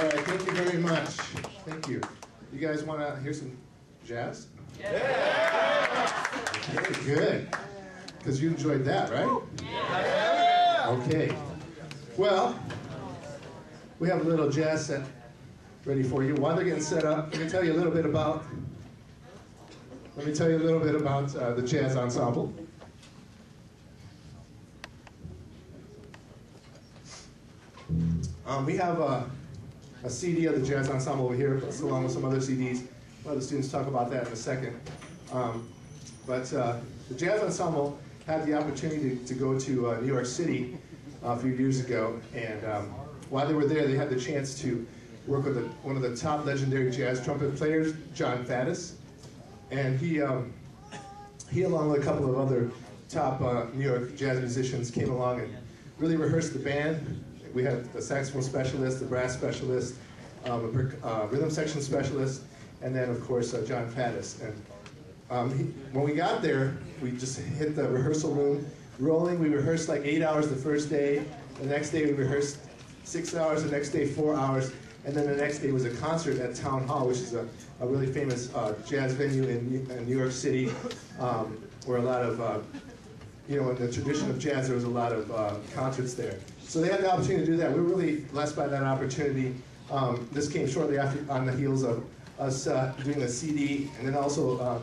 right, thank you very much. Thank you. You guys want to hear some jazz? Yeah. Very good. Because you enjoyed that, right? Yeah. Okay. Well, we have a little jazz set ready for you. While they're getting set up, let me tell you a little bit about the jazz ensemble. We have a CD of the jazz ensemble over here, along with some other CDs. One of the students talk about that in a second. But the jazz ensemble had the opportunity to go to New York City a few years ago, and while they were there, they had the chance to work with one of the top legendary jazz trumpet players, Jon Faddis, and he along with a couple of other top New York jazz musicians came along and really rehearsed the band. We had the saxophone specialist, the brass specialist, a rhythm section specialist, and then of course Jon Faddis. And when we got there, we just hit the rehearsal room rolling. We rehearsed like 8 hours the first day. The next day we rehearsed 6 hours. The next day 4 hours. And then the next day was a concert at Town Hall, which is a really famous jazz venue in New York City, where a lot of, in the tradition of jazz, there was a lot of concerts there. So they had the opportunity to do that. We were really blessed by that opportunity. This came shortly after, on the heels of us doing a CD, and then also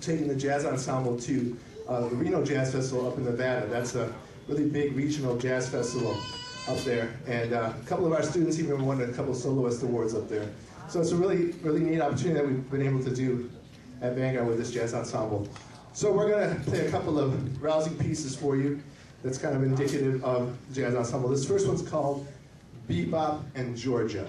taking the jazz ensemble to the Reno Jazz Festival up in Nevada. That's a really big regional jazz festival up there, and a couple of our students even won a couple of soloist awards up there. So it's a really, really neat opportunity that we've been able to do at Vanguard with this jazz ensemble. So we're going to play a couple of rousing pieces for you that's kind of indicative of the jazz ensemble. This first one's called Bebop and Georgia.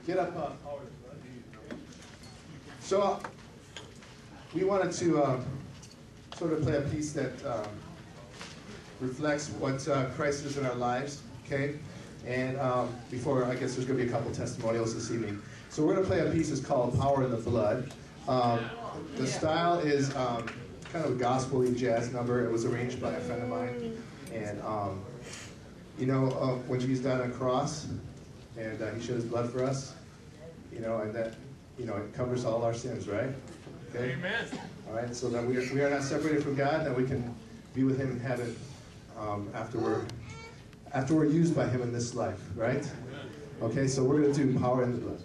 Get up. So we wanted to sort of play a piece that reflects what Christ is in our lives, okay? And before, I guess there's going to be a couple testimonials this evening. So we're going to play a piece that's called Power in the Blood. The style is kind of a gospel-y jazz number. It was arranged by a friend of mine. And, you know, when Jesus died on the cross, and he shed his blood for us, you know, and that, you know, it covers all our sins, right? Okay? Amen. All right, so that we are not separated from God, that we can be with him in heaven after we're used by him in this life, right? Okay, so we're going to do Power in the Blood.